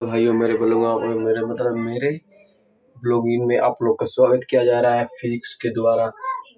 भाइयों मेरे ब्लॉगिंग में आप लोग का स्वागत किया जा रहा है फिजिक्स के द्वारा।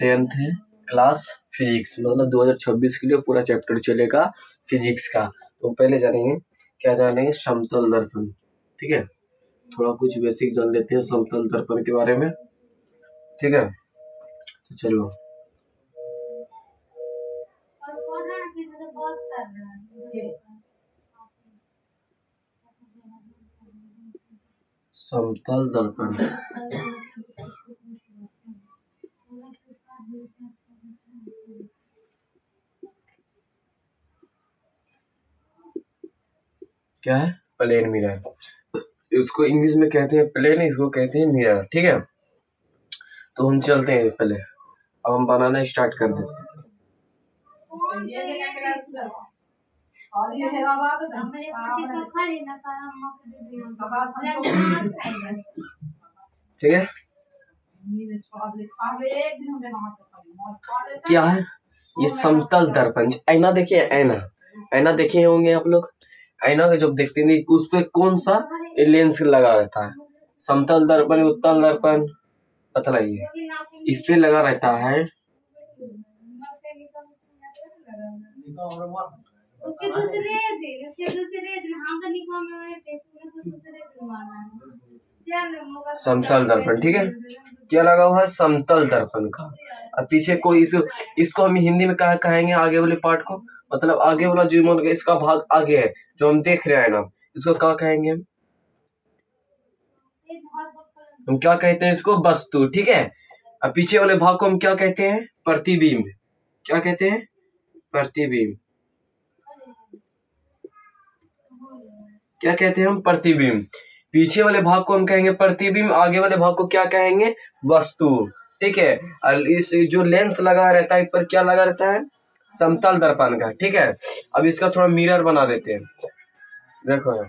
10th है क्लास फिजिक्स, मतलब 2026 के लिए पूरा चैप्टर चलेगा फिजिक्स का। तो पहले जानेंगे समतल दर्पण। ठीक है, थोड़ा कुछ बेसिक जान लेते हैं समतल दर्पण के बारे में। ठीक है, तो चलो समतल दर्पण क्या है? Plane mirror. इसको इंग्लिश में कहते हैं प्लेन, इसको कहते हैं मिरर। ठीक है, तो हम चलते हैं पहले, अब हम बनाना स्टार्ट कर देते हैं। ठीक है, क्या है ये समतल दर्पण? आईना देखिए, आईना देखे होंगे आप लोग। आईना का जब देखते हैं उस पे कौन सा लेंस लगा रहता है? समतल दर्पण, उत्तल दर्पण, बतलाइए। इस पे लगा रहता है समतल दर्पण। ठीक है, क्या लगा हुआ है? समतल दर्पण का। अब पीछे कोई इसको हम हिंदी में क्या कहेंगे? आगे वाले पार्ट को, मतलब आगे वाला जो इसका भाग आगे है जो हम देख रहे हैं ना, इसको क्या कहेंगे? हम क्या कहते हैं इसको? वस्तु। ठीक है, अब पीछे वाले भाग को हम क्या कहते हैं? प्रतिबिंब। क्या कहते हैं? प्रतिबिंब। क्या कहते हैं हम? प्रतिबिंब। पीछे वाले भाग को हम कहेंगे प्रतिबिंब, आगे वाले भाग को क्या कहेंगे? वस्तु। ठीक है, और इस जो लेंस लगा रहता है पर क्या लगा रहता है? समतल दर्पण का। ठीक है, अब इसका थोड़ा मिरर बना देते हैं। देखो,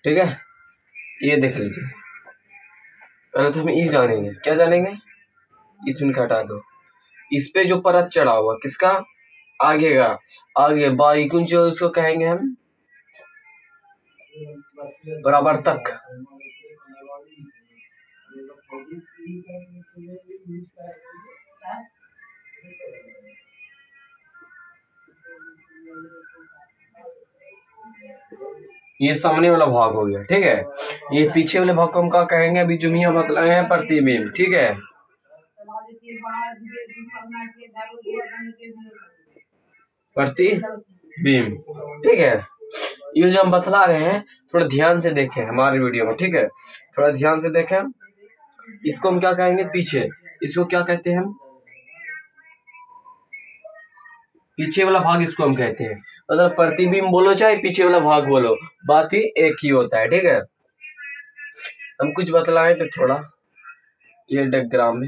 ठीक है, ये देख लीजिए। पहले तो हम इस जानेंगे, क्या जानेंगे? इसमें हटा दो। इस पे जो परत चढ़ा हुआ किसका? आगे का। आगे बाईकुंज जो इसको कहेंगे हम परावर्तक। ये सामने वाला भाग हो गया। ठीक है, ये पीछे वाले भाग को हम क्या कहेंगे? अभी जो मियां बतलाए हैं प्रतिबिंब। ठीक है, प्रतिबिंब। ठीक है, ये जो हम बतला रहे हैं थोड़ा ध्यान से देखें हमारे वीडियो में। ठीक है, थोड़ा ध्यान से देखें। इसको हम क्या कहेंगे? पीछे। इसको क्या कहते हैं हम? पीछे वाला भाग इसको हम कहते हैं। मतलब प्रतिबिंब बोलो चाहे पीछे वाला भाग बोलो, बात ही एक ही होता है। ठीक है, हम कुछ बतलाएं तो थोड़ा ये डायग्राम में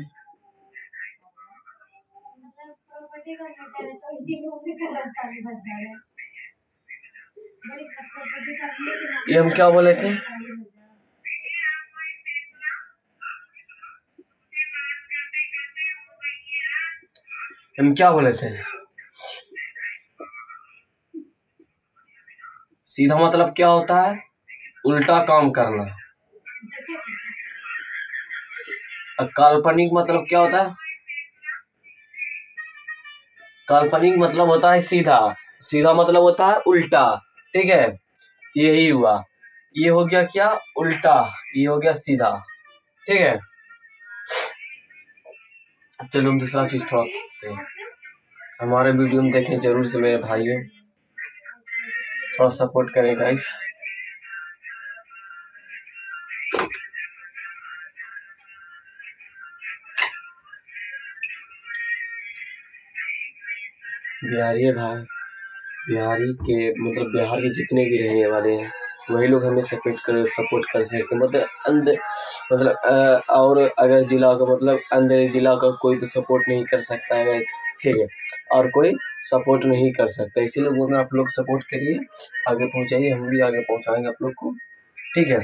ये हम क्या बोले थे? हम क्या बोले थे? सीधा मतलब क्या होता है? उल्टा काम करना। काल्पनिक मतलब क्या होता है? काल्पनिक मतलब होता है सीधा, सीधा मतलब होता है उल्टा। ठीक है, यही हुआ। ये हो गया क्या? उल्टा। ये हो गया सीधा। ठीक है, चलो हम दूसरा चीज थोड़ा देखते हैं। हमारे वीडियो में देखें जरूर से मेरे भाइयों, थोड़ा सपोर्ट करें गाइस। बिहारी भाई, बिहारी के मतलब बिहार के जितने भी रहने वाले हैं वही लोग हमें सपोर्ट कर सकते हैं। और अगर जिला का मतलब अंदर जिला का कोई तो सपोर्ट नहीं कर सकता है। ठीक है, और कोई सपोर्ट नहीं कर सकता, इसीलिए बोल रहे आप लोग सपोर्ट करिए, आगे पहुंचाइए, हम भी आगे पहुंचाएंगे आप लोग को। ठीक है,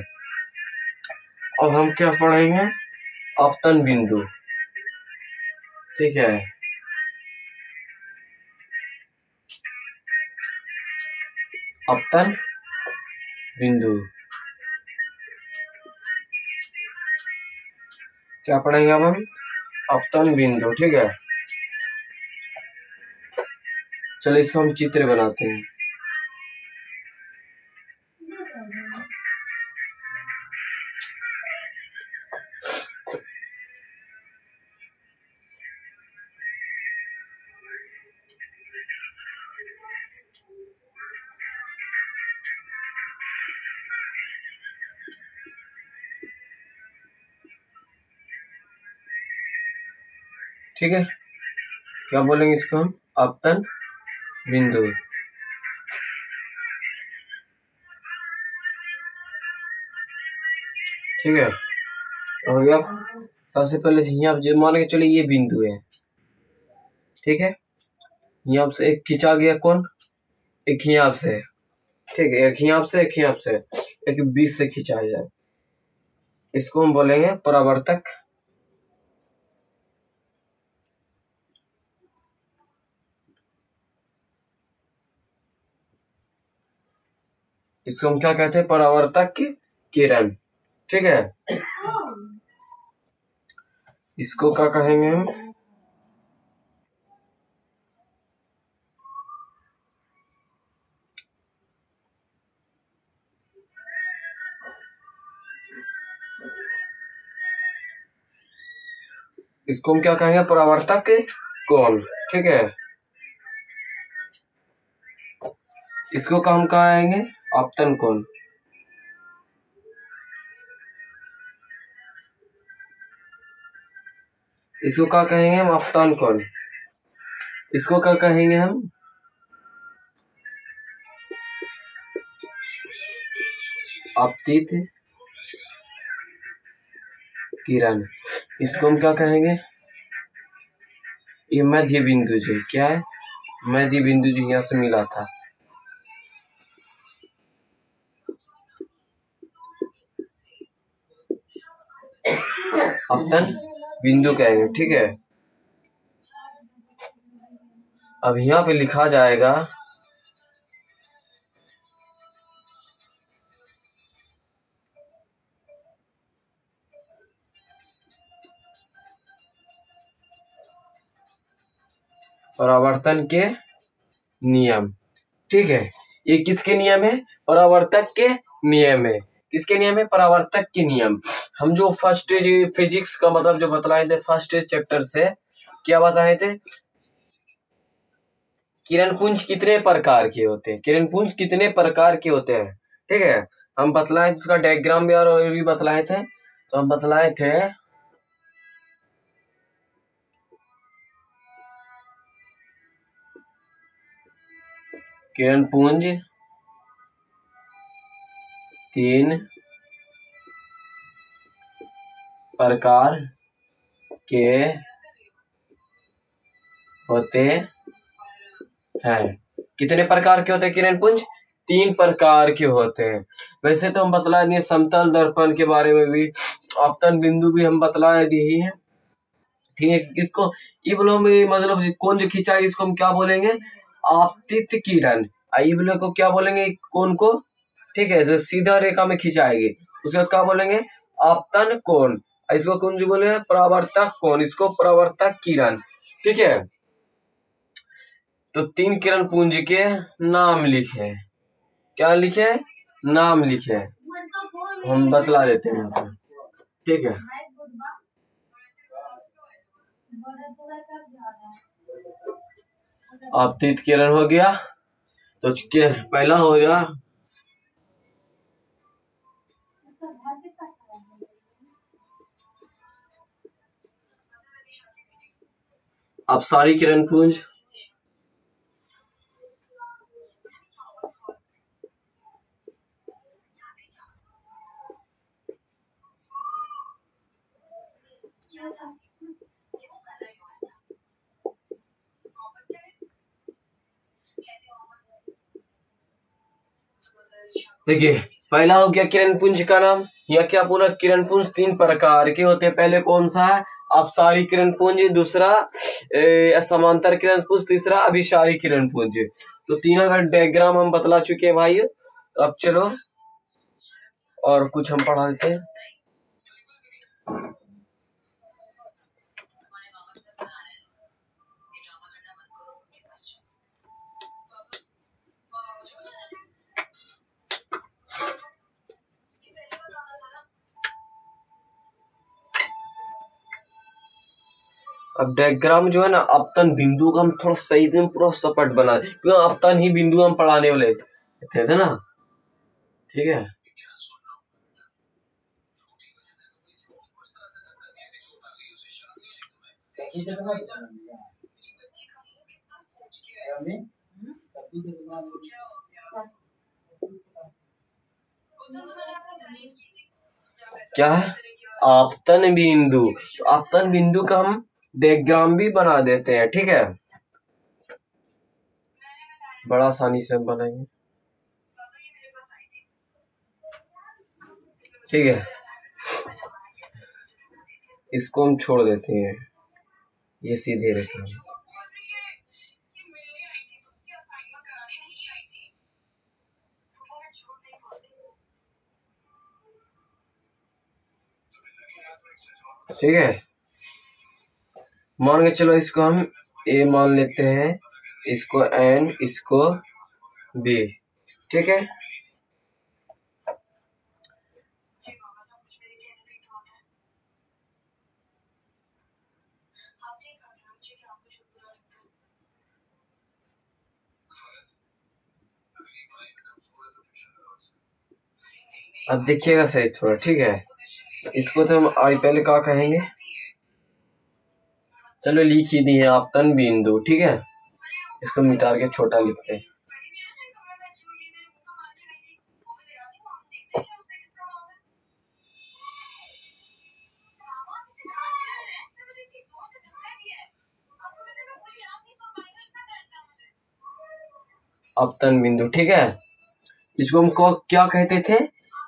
अब हम क्या पढ़ेंगे? अपतन बिंदु। ठीक है, अपतन बिंदु। क्या पढ़ेंगे अब हम? अपतन बिंदु। ठीक है, चलो इसको हम चित्र बनाते हैं। ठीक है, क्या बोलेंगे इसको हम? अपतन बिंदु। ठीक है, हो गया। सबसे पहले यहाँ जो मान के चलिए ये बिंदु है। ठीक है, यहाँ से एक खींचा गया, कौन? एक यहाँ से। ठीक है, एक यहाँ से, एक यहाँ से, एक बीच से खींचा जाए, इसको हम बोलेंगे परावर्तक। इसको हम क्या कहते हैं? परावर्तक की किरण। ठीक है, इसको क्या कहेंगे हम? इसको हम क्या कहेंगे? परावर्तक कोण। ठीक है, इसको क्या हम कहेंगे? आपतन कोण। इसको क्या कहेंगे हम? आपतन कोण। इसको क्या कहेंगे हम? आपतित किरण। इसको हम क्या कहेंगे? ये मध्य बिंदु जो क्या है? मध्य बिंदु जो यहाँ से मिला था, अपतन बिंदु कहेंगे। ठीक है, अब यहाँ पे लिखा जाएगा परावर्तन के नियम। ठीक है, ये किसके नियम है? परावर्तक के नियम है। किसके नियम है? परावर्तक के नियम। हम जो फर्स्ट फिजिक्स का मतलब जो बतलाए थे फर्स्ट चैप्टर से, क्या बताए थे? किरण पुंज कितने प्रकार के होते हैं? किरण पुंज कितने प्रकार के होते हैं? ठीक है, हम बतलाए, उसका डायग्राम भी और भी बतलाए थे। तो हम बतलाए थे किरण पुंज 3 प्रकार के होते हैं। कितने प्रकार के होते हैं किरण पुंज? 3 प्रकार के होते हैं। वैसे तो हम बतला दिए समतल दर्पण के बारे में भी, आपतन बिंदु भी हम बतला दिए हैं। ठीक है, इसको इबलो में मतलब कौन जो खींचा है इसको हम क्या बोलेंगे? आपतित किरण। इबलो को क्या बोलेंगे? कौन को? ठीक है, जो सीधा रेखा में खिंचाएगी उसको क्या बोलेंगे? आपतन कोण। इसको कौन जो बोले? परावर्तक कोण। इसको परावर्तक किरण। ठीक है, तो 3 किरण पुंज के नाम लिखे। क्या लिखे? नाम लिखे। हम बतला देते हैं यहाँ पर। ठीक है, आपतित किरण हो गया, तो पहला हो गया अपसारी किरण पुंज। देखिए, पहला हो गया किरण पुंज का नाम। यह क्या पूरा? किरण पुंज 3 प्रकार के होते हैं। पहले कौन सा है? अपसारी किरण पुंज। दूसरा समांतर किरण पुंज, तीसरा अभिसारी किरण पुंज। तो तीनों का डायग्राम हम बतला चुके हैं भाई। अब चलो और कुछ हम पढ़ा देते हैं। अब डायग्राम जो है ना, अपतन बिंदु का हम थोड़ा सही से पूरा सपाट बना, क्योंकि अपतन ही बिंदु हम पढ़ाने वाले थे ना, ठीक है। क्या है आपतन बिंदु, तो आपतन बिंदु का हम डायग्राम भी बना देते हैं, ठीक है। बड़ा आसानी से हम बनाएंगे, ठीक है। इसको हम छोड़ देते हैं, ये सीधे रखें। ठीक है, मान के चलो इसको हम ए मान लेते हैं, इसको एन, इसको बी, ठीक है। अब देखिएगा सही थोड़ा, ठीक है। इसको तो हम आई पहले क्या कहेंगे, चलो लिख ही दिए आपतन बिंदु, ठीक है। इसको मिटा के छोटा लिखते हैं। अपतन बिंदु, ठीक है। इसको हम क्या कहते थे,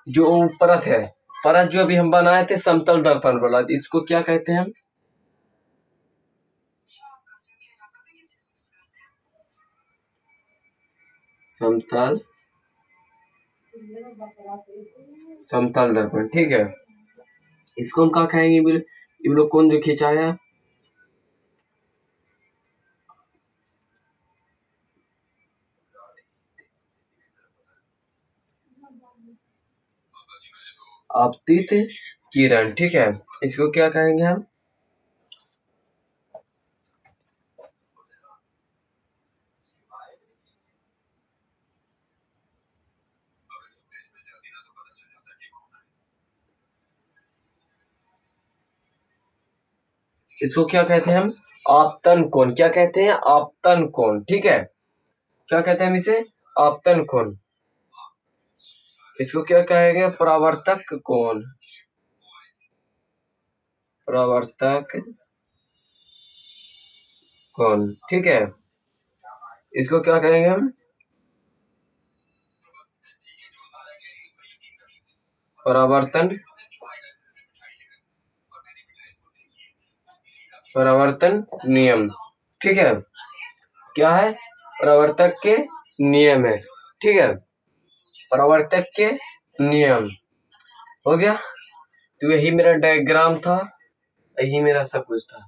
जो परत है, परत जो अभी हम बनाए थे समतल दर्पण वाला, इसको क्या कहते हैं हम, समतल दर्पण, ठीक है। इसको हम क्या कहेंगे, ये लोग कौन जो खिंचाया, आपतित किरण, ठीक है। इसको क्या कहेंगे हम, इसको क्या कहते हैं हम, आपतन कोण, क्या कहते हैं, आपतन कोण, ठीक है। क्या कहते हैं हम इसे, आपतन कोण। इसको क्या कहेंगे, परावर्तक कोण, परावर्तक कोण, ठीक है। इसको क्या कहेंगे हम, परावर्तन नियम, ठीक है। क्या है, परावर्तक के नियम है, ठीक है। परावर्तक के नियम हो गया। तो यही मेरा डायग्राम था, यही मेरा सब कुछ था।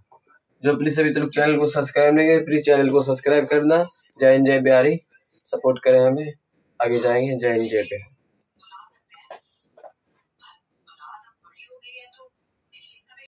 जो प्लीज अभी तक चैनल को सब्सक्राइब नहीं किया, प्लीज चैनल को सब्सक्राइब करना। जय हिंद, जय बिहारी, सपोर्ट करें हमें, आगे जाएंगे। जय हिंद, जय बिहारी।